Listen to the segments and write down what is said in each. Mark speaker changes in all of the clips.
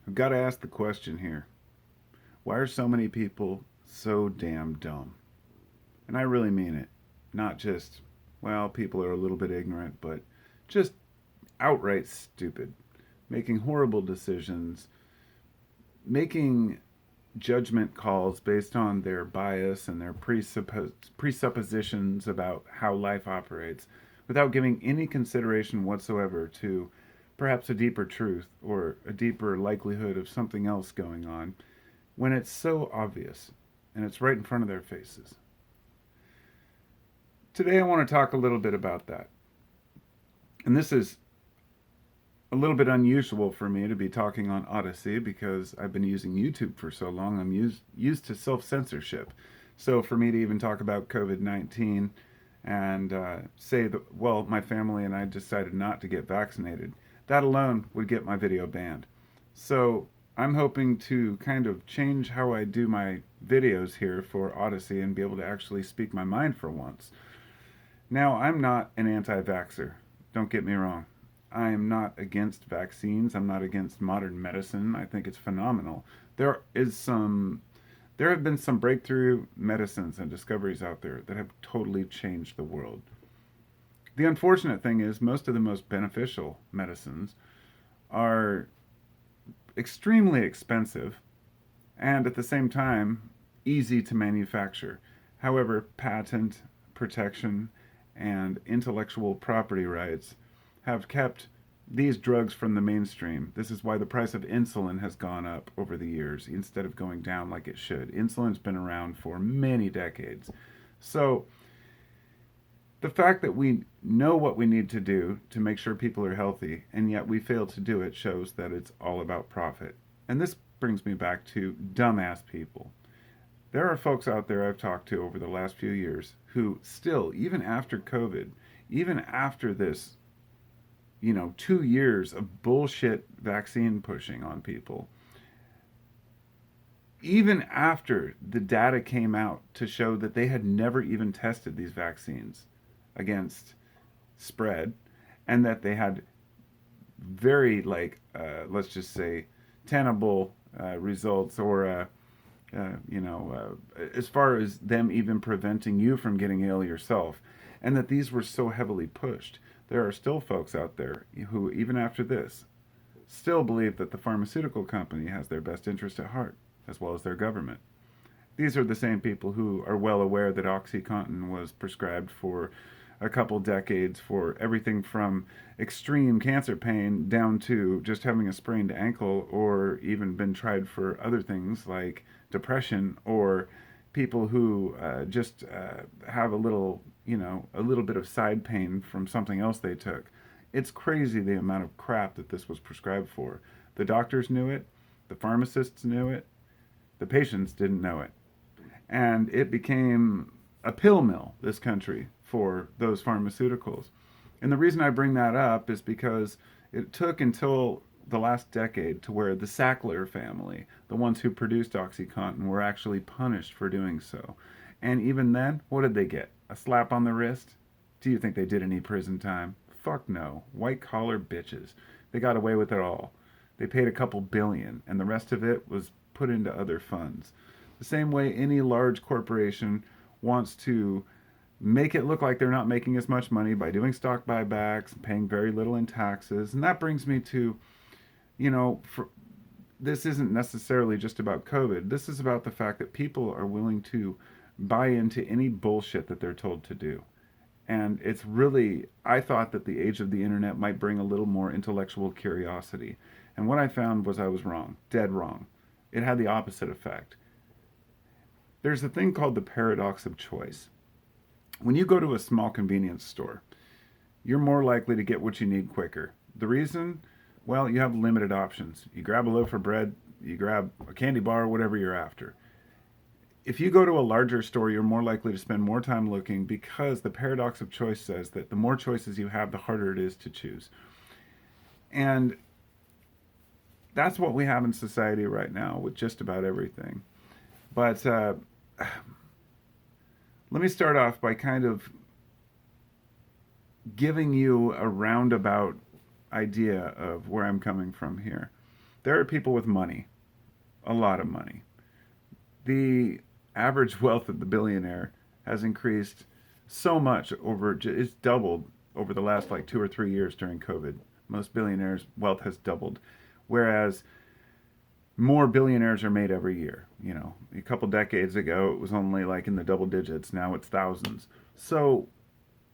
Speaker 1: I've got to ask the question here. Why are so many people so damn dumb? And I really mean it. Not just, well, people are a little bit ignorant, but just outright stupid. Making horrible decisions, making judgment calls based on their bias and their presuppositions about how life operates without giving any consideration whatsoever to perhaps a deeper truth or a deeper likelihood of something else going on when it's so obvious and it's right in front of their faces. Today, I want to talk a little bit about that. And this is a little bit unusual for me to be talking on Odyssey because I've been using YouTube for so long. I'm used to self censorship. So for me to even talk about COVID 19 and say that, well, my family and I decided not to get vaccinated, that alone would get my video banned. So I'm hoping to kind of change how I do my videos here for Odyssey and be able to actually speak my mind for once. Now, I'm not an anti vaxxer. Don't get me wrong. I am not against vaccines. I'm not against modern medicine. I think it's phenomenal. There is some there have been some breakthrough medicines and discoveries out there that have totally changed the world. The unfortunate thing is most of the most beneficial medicines are extremely expensive and at the same time easy to manufacture. However, patent protection and intellectual property rights have kept these drugs from the mainstream. This is why the price of insulin has gone up over the years instead of going down like it should. Insulin's been around for many decades. So, the fact that we know what we need to do to make sure people are healthy and yet we fail to do it shows that it's all about profit. And this brings me back to dumbass people. There are folks out there I've talked to over the last few years who still, even after COVID, even after this 2 years of bullshit vaccine pushing on people, even after the data came out to show that they had never even tested these vaccines against spread and that they had very, let's just say, tenable results or, as far as them even preventing you from getting ill yourself, and that these were so heavily pushed. There are still folks out there who, even after this, still believe that the pharmaceutical company has their best interest at heart, as well as their government. These are the same people who are well aware that OxyContin was prescribed for a couple decades for everything from extreme cancer pain down to just having a sprained ankle, or even been tried for other things like depression or people who just have a little bit of side pain from something else they took. It's crazy the amount of crap that this was prescribed for. The doctors knew it, the pharmacists knew it, the patients didn't know it. And it became a pill mill, this country, for those pharmaceuticals. And the reason I bring that up is because it took until the last decade to where the Sackler family, the ones who produced OxyContin, were actually punished for doing so. And even then, what did they get? A slap on the wrist? Do you think they did any prison time? Fuck no. White collar bitches. They got away with it all. They paid a couple billion, and the rest of it was put into other funds. The same way any large corporation wants to make it look like they're not making as much money by doing stock buybacks and paying very little in taxes. And that brings me to, this isn't necessarily just about COVID. This is about the fact that people are willing to buy into any bullshit that they're told to do. And it's really, I thought that the age of the internet might bring a little more intellectual curiosity. And what I found was I was wrong, dead wrong. It had the opposite effect. There's a thing called the paradox of choice. When you go to a small convenience store, you're more likely to get what you need quicker. The reason? Well, you have limited options. You grab a loaf of bread, you grab a candy bar, whatever you're after. If you go to a larger store, you're more likely to spend more time looking because the paradox of choice says that the more choices you have, the harder it is to choose. And that's what we have in society right now with just about everything. But let me start off by kind of giving you a roundabout idea of where I'm coming from here. There are people with money, a lot of money. The average wealth of the billionaire has increased so much it's doubled over the last like 2 or 3 years during COVID. Most billionaires' wealth has doubled, whereas more billionaires are made every year. You know, a couple decades ago, it was only like in the double digits. Now it's thousands. So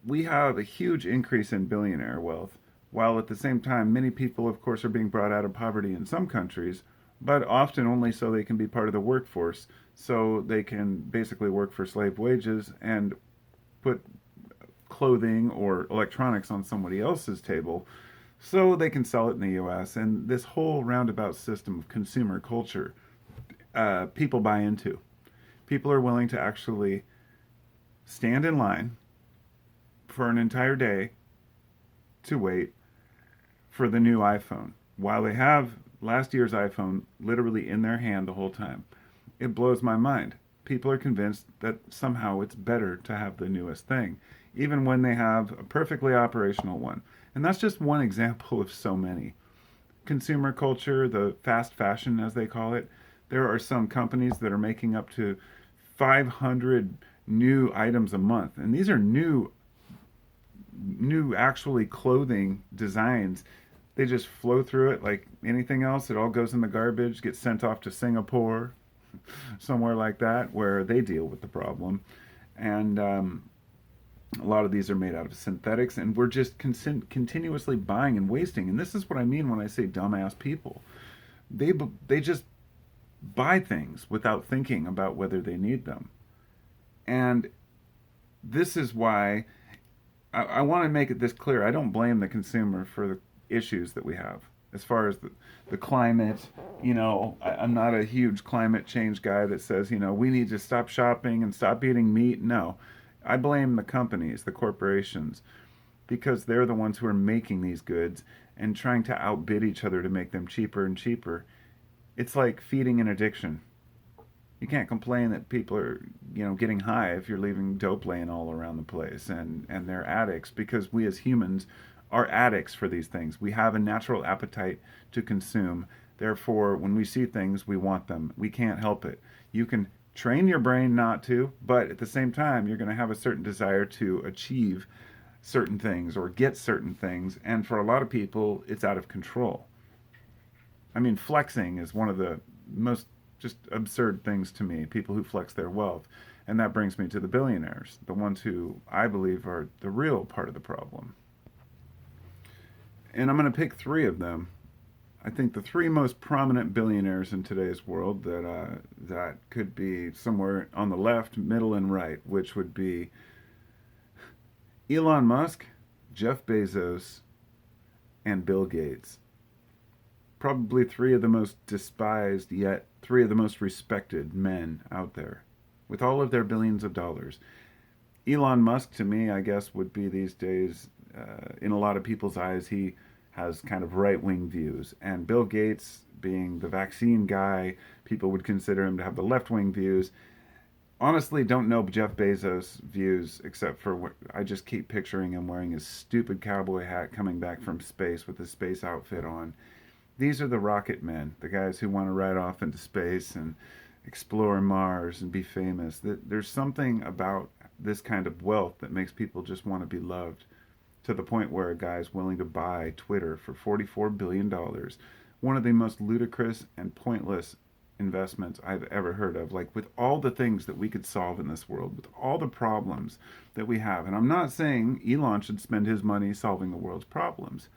Speaker 1: we have a huge increase in billionaire wealth, while at the same time, many people, of course, are being brought out of poverty in some countries, but often only so they can be part of the workforce, so they can basically work for slave wages and put clothing or electronics on somebody else's table so they can sell it in the US. And this whole roundabout system of consumer culture, people buy into. People are willing to actually stand in line for an entire day to wait for the new iPhone while they have last year's iPhone literally in their hand the whole time. It blows my mind. People are convinced that somehow it's better to have the newest thing, even when they have a perfectly operational one. And that's just one example of so many. Consumer culture, the fast fashion as they call it, there are some companies that are making up to 500 new items a month. And these are new actually clothing designs. They just flow through it like anything else. It all goes in the garbage, gets sent off to Singapore, somewhere like that, where they deal with the problem. And a lot of these are made out of synthetics, and we're just continuously buying and wasting. And this is what I mean when I say dumbass people. They just buy things without thinking about whether they need them. And this is why I want to make it this clear. I don't blame the consumer for the issues that we have as far as the climate. You know, I'm not a huge climate change guy that says, you know, we need to stop shopping and stop eating meat. No, I blame the companies, the corporations, because they're the ones who are making these goods and trying to outbid each other to make them cheaper and cheaper. It's like feeding an addiction. You can't complain that people are, you know, getting high if you're leaving dope laying all around the place, and they're addicts, because we as humans are addicts for these things. We have a natural appetite to consume. Therefore, when we see things, we want them. We can't help it. You can train your brain not to, but at the same time, you're going to have a certain desire to achieve certain things or get certain things. And for a lot of people, it's out of control. I mean, flexing is one of the most just absurd things to me, people who flex their wealth. And that brings me to the billionaires, the ones who I believe are the real part of the problem. And I'm going to pick three of them. I think the three most prominent billionaires in today's world that could be somewhere on the left, middle, and right, which would be Elon Musk, Jeff Bezos, and Bill Gates. Probably three of the most despised, yet three of the most respected men out there, with all of their billions of dollars. Elon Musk, to me, I guess, would be these days, in a lot of people's eyes, he has kind of right-wing views. And Bill Gates, being the vaccine guy, people would consider him to have the left-wing views. Honestly, don't know Jeff Bezos' views, except for what I just keep picturing him wearing his stupid cowboy hat coming back from space with his space outfit on. These are the rocket men, the guys who want to ride off into space and explore Mars and be famous. There's something about this kind of wealth that makes people just want to be loved, to the point where a guy's willing to buy Twitter for $44 billion. One of the most ludicrous and pointless investments I've ever heard of. Like, with all the things that we could solve in this world, with all the problems that we have. And I'm not saying Elon should spend his money solving the world's problems.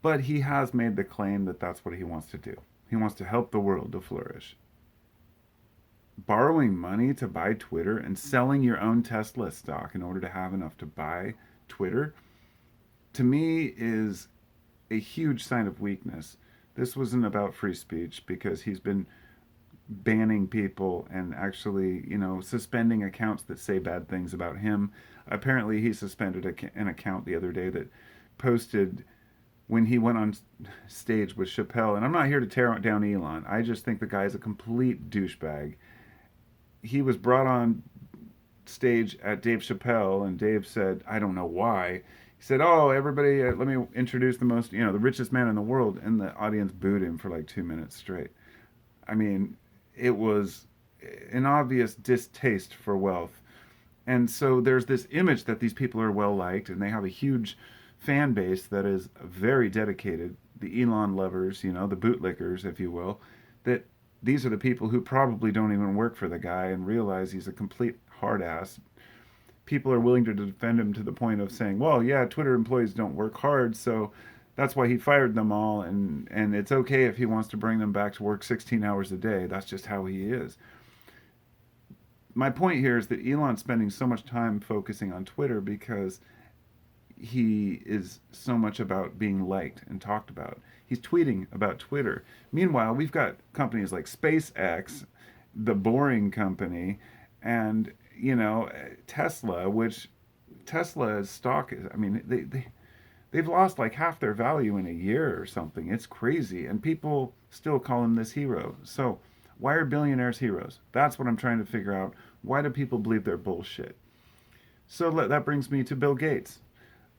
Speaker 1: But he has made the claim that that's what he wants to do. He wants to help the world to flourish. Borrowing money to buy Twitter and selling your own Tesla stock in order to have enough to buy Twitter, to me, is a huge sign of weakness. This wasn't about free speech, because he's been banning people and actually, you know, suspending accounts that say bad things about him. Apparently, he suspended an account the other day that posted when he went on stage with Chappelle. And I'm not here to tear down Elon. I just think the guy's a complete douchebag. He was brought on stage at Dave Chappelle, and Dave said, I don't know why, He said, "Oh, everybody, let me introduce the most, the richest man in the world," and the audience booed him for like 2 minutes straight. I mean, it was an obvious distaste for wealth. And so there's this image that these people are well liked and they have a huge fan base that is very dedicated. The Elon lovers, the bootlickers, if you will, that these are the people who probably don't even work for the guy and realize he's a complete hard ass. People are willing to defend him to the point of saying, well, yeah, Twitter employees don't work hard, so that's why he fired them all, and it's okay if he wants to bring them back to work 16 hours a day. That's just how he is. My point here is that Elon's spending so much time focusing on Twitter because he is so much about being liked and talked about. He's tweeting about Twitter. Meanwhile, we've got companies like SpaceX, the Boring Company, and Tesla, which Tesla's stock is. I mean, they've lost like half their value in a year or something. It's crazy, and people still call him this hero. So, why are billionaires heroes? That's what I'm trying to figure out. Why do people believe they're bullshit? So that brings me to Bill Gates.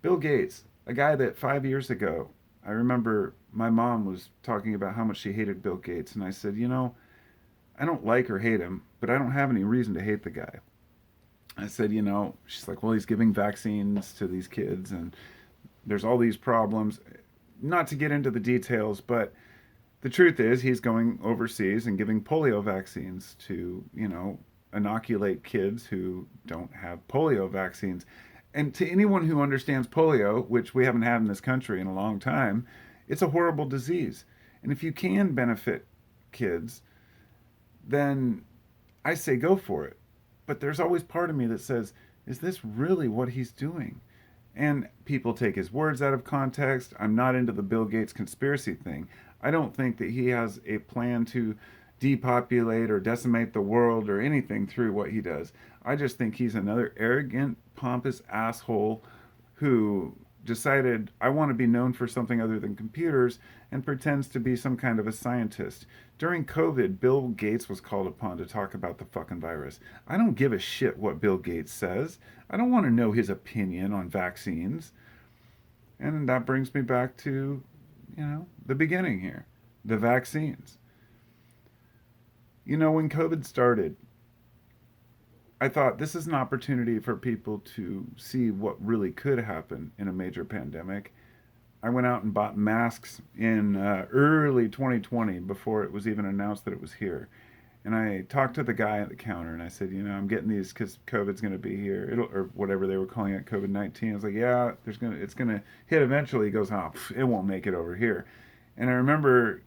Speaker 1: Bill Gates, a guy that 5 years ago, I remember my mom was talking about how much she hated Bill Gates, and I said, I don't like or hate him, but I don't have any reason to hate the guy. I said, she's like, well, he's giving vaccines to these kids, and there's all these problems. Not to get into the details, but the truth is he's going overseas and giving polio vaccines to, inoculate kids who don't have polio vaccines. And to anyone who understands polio, which we haven't had in this country in a long time, it's a horrible disease. And if you can benefit kids, then I say go for it. But there's always part of me that says, is this really what he's doing? And people take his words out of context. I'm not into the Bill Gates conspiracy thing. I don't think that he has a plan to depopulate or decimate the world or anything through what he does. I just think he's another arrogant, pompous asshole who decided, I want to be known for something other than computers, and pretends to be some kind of a scientist. During COVID, Bill Gates was called upon to talk about the fucking virus. I don't give a shit what Bill Gates says. I don't want to know his opinion on vaccines. And that brings me back to, the beginning here, the vaccines. When COVID started, I thought this is an opportunity for people to see what really could happen in a major pandemic. I went out and bought masks in early 2020 before it was even announced that it was here. And I talked to the guy at the counter and I said, I'm getting these because COVID's going to be here, or whatever they were calling it, COVID-19. I was like, yeah, it's going to hit eventually. He goes, oh, it won't make it over here. And I remember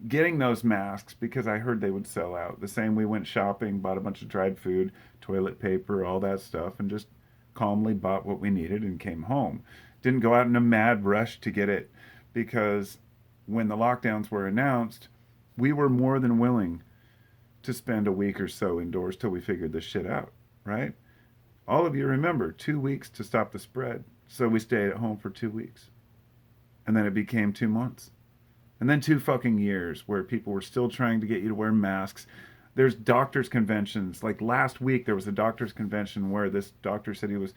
Speaker 1: getting those masks because I heard they would sell out. The same, we went shopping, bought a bunch of dried food, toilet paper, all that stuff, and just calmly bought what we needed and came home. Didn't go out in a mad rush to get it because when the lockdowns were announced, we were more than willing to spend a week or so indoors till we figured this shit out, right? All of you remember 2 weeks to stop the spread. So we stayed at home for 2 weeks. And then it became 2 months. And then 2 fucking years where people were still trying to get you to wear masks. There's doctors' conventions. Like last week, there was a doctor's convention where this doctor said he was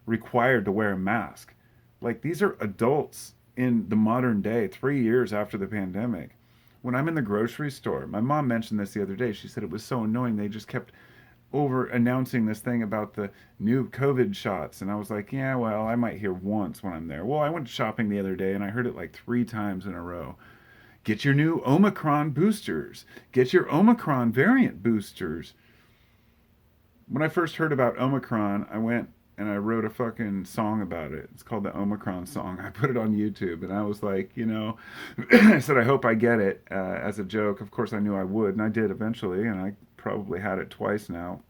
Speaker 1: required to wear a mask. Like, these are adults in the modern day, 3 years after the pandemic. When I'm in the grocery store, my mom mentioned this the other day. She said it was so annoying. They just kept over announcing this thing about the new COVID shots. And I was like, yeah, well, I might hear once when I'm there. Well, I went shopping the other day and I heard it like 3 times in a row. Get your new Omicron boosters. Get your Omicron variant boosters. When I first heard about Omicron, I went and I wrote a fucking song about it. It's called the Omicron song. I put it on YouTube and I was like, I said, I hope I get it as a joke. Of course, I knew I would, and I did eventually, and I probably had it twice now.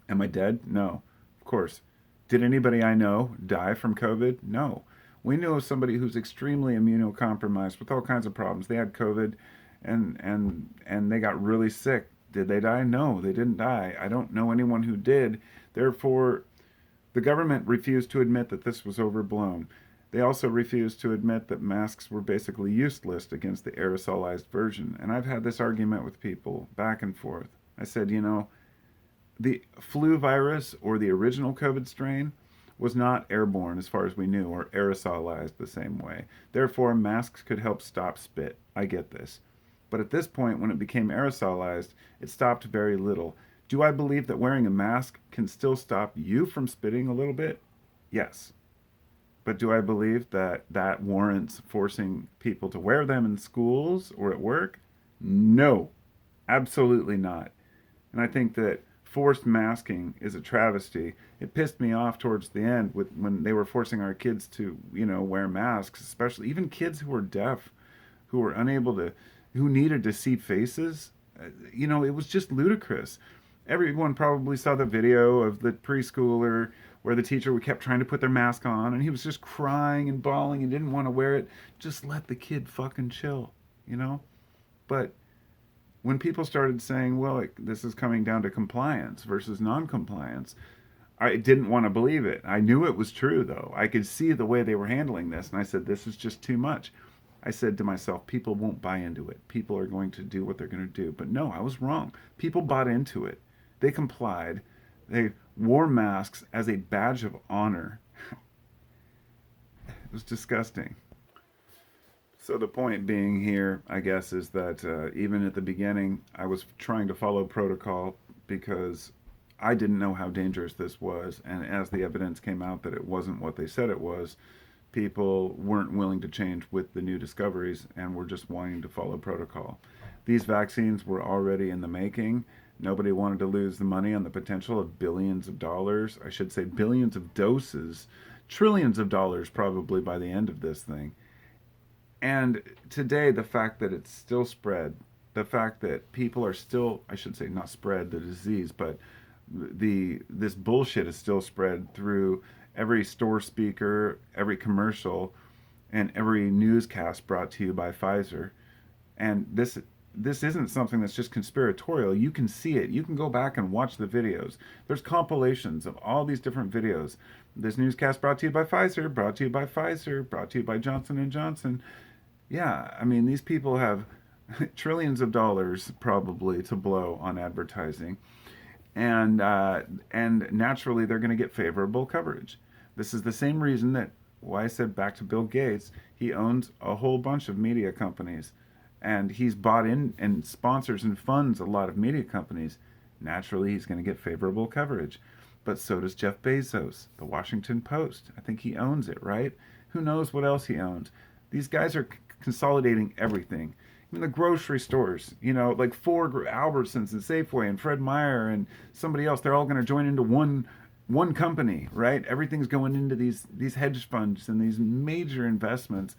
Speaker 1: Am I dead? No. Of course. Did anybody I know die from COVID? No. We knew of somebody who's extremely immunocompromised with all kinds of problems. They had COVID and they got really sick. Did they die? No, they didn't die. I don't know anyone who did. Therefore, the government refused to admit that this was overblown. They also refused to admit that masks were basically useless against the aerosolized version. And I've had this argument with people back and forth. I said, the flu virus or the original COVID strain was not airborne as far as we knew or aerosolized the same way. Therefore, masks could help stop spit. I get this. But at this point, when it became aerosolized, it stopped very little. Do I believe that wearing a mask can still stop you from spitting a little bit? Yes. But do I believe that that warrants forcing people to wear them in schools or at work? No, absolutely not. And I think that forced masking is a travesty. It pissed me off towards the end with when they were forcing our kids to, wear masks, especially even kids who were deaf, who were unable to, who needed to see faces. It was just ludicrous. Everyone probably saw the video of the preschooler where the teacher kept trying to put their mask on and he was just crying and bawling and didn't want to wear it. Just let the kid fucking chill, you know? But when people started saying, well, this is coming down to compliance versus non-compliance, I didn't want to believe it. I knew it was true, though. I could see the way they were handling this, and I said, this is just too much. I said to myself, people won't buy into it. People are going to do what they're going to do. But no, I was wrong. People bought into it. They complied. They wore masks as a badge of honor. It was disgusting. So the point being here, I guess, is that even at the beginning, I was trying to follow protocol because I didn't know how dangerous this was. And as the evidence came out that it wasn't what they said it was, people weren't willing to change with the new discoveries and were just wanting to follow protocol. These vaccines were already in the making. Nobody wanted to lose the money on the potential of billions of dollars. I should say billions of doses, trillions of dollars probably by the end of this thing. And today, the fact that it's still spread, the fact that people are still, I should say, not spread the disease, but this bullshit is still spread through every store speaker, every commercial, and every newscast brought to you by Pfizer. And this isn't something that's just conspiratorial. You can see it. You can go back and watch the videos. There's compilations of all these different videos. This newscast brought to you by Pfizer, brought to you by Pfizer, brought to you by Johnson and Johnson. Yeah, I mean, these people have trillions of dollars probably to blow on advertising, and naturally they're going to get favorable coverage. This is the same reason that why I said back to Bill Gates, he owns a whole bunch of media companies, and he's bought in and sponsors and funds a lot of media companies. Naturally, he's going to get favorable coverage. But so does Jeff Bezos, the Washington Post. I think he owns it, right? Who knows what else he owns? These guys are consolidating everything. Even the grocery stores, like Ford, Albertsons, and Safeway, and Fred Meyer, and somebody else, they're all going to join into one company, right? Everything's going into these hedge funds and these major investments,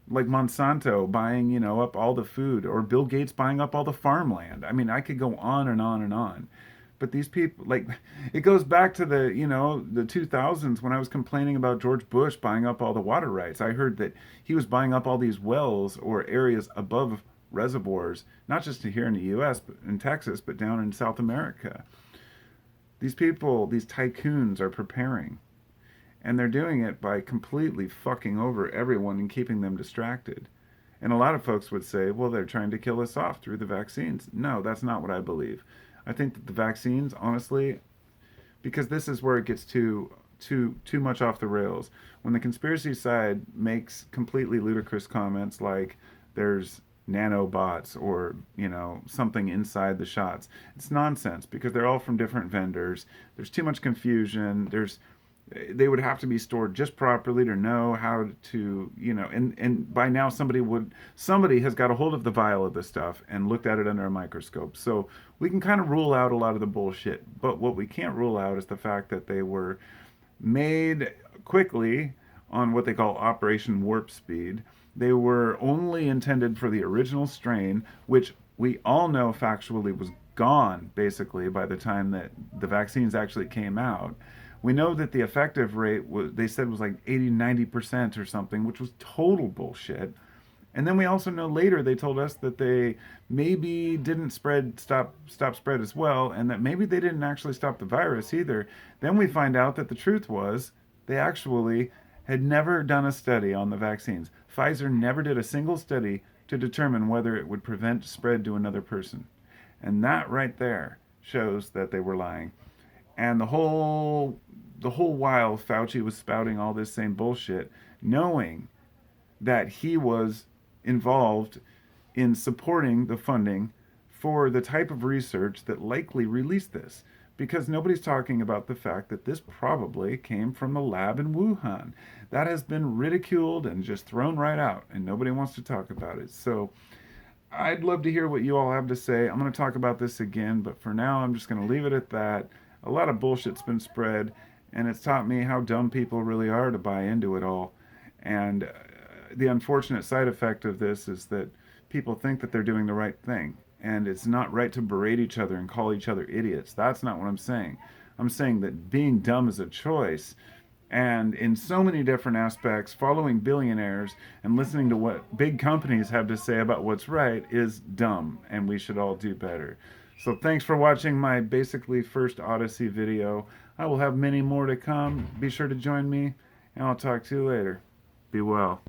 Speaker 1: like Monsanto buying, up all the food, or Bill Gates buying up all the farmland. I mean, I could go on and on and on. But these people, like, it goes back to the 2000s when I was complaining about George Bush buying up all the water rights. I heard that he was buying up all these wells or areas above reservoirs, not just here in the U.S., but in Texas, but down in South America. These people, these tycoons are preparing. And they're doing it by completely fucking over everyone and keeping them distracted. And a lot of folks would say, well, they're trying to kill us off through the vaccines. No, that's not what I believe. I think that the vaccines, honestly, because this is where it gets too much off the rails. When the conspiracy side makes completely ludicrous comments like there's nanobots or something inside the shots, it's nonsense because they're all from different vendors. There's too much confusion. They would have to be stored just properly to know how to, and by now somebody has got a hold of the vial of this stuff and looked at it under a microscope. So we can kind of rule out a lot of the bullshit. But what we can't rule out is the fact that they were made quickly on what they call Operation Warp Speed. They were only intended for the original strain, which we all know factually was gone basically by the time that the vaccines actually came out. We know that the effective rate they said was like 80-90% or something, which was total bullshit. And then we also know later they told us that they maybe didn't stop spread as well, and that maybe they didn't actually stop the virus either. Then we find out that the truth was they actually had never done a study on the vaccines. Pfizer never did a single study to determine whether it would prevent spread to another person. And that right there shows that they were lying. And the whole the whole while Fauci was spouting all this same bullshit, knowing that he was involved in supporting the funding for the type of research that likely released this. Because nobody's talking about the fact that this probably came from the lab in Wuhan. That has been ridiculed and just thrown right out, and nobody wants to talk about it. So I'd love to hear what you all have to say. I'm going to talk about this again, but for now, I'm just going to leave it at that. A lot of bullshit's been spread, and it's taught me how dumb people really are to buy into it all. And the unfortunate side effect of this is that people think that they're doing the right thing. And it's not right to berate each other and call each other idiots. That's not what I'm saying. I'm saying that being dumb is a choice. And in so many different aspects, following billionaires and listening to what big companies have to say about what's right is dumb, and we should all do better. So thanks for watching my basically first Odyssey video. I will have many more to come. Be sure to join me, and I'll talk to you later. Be well.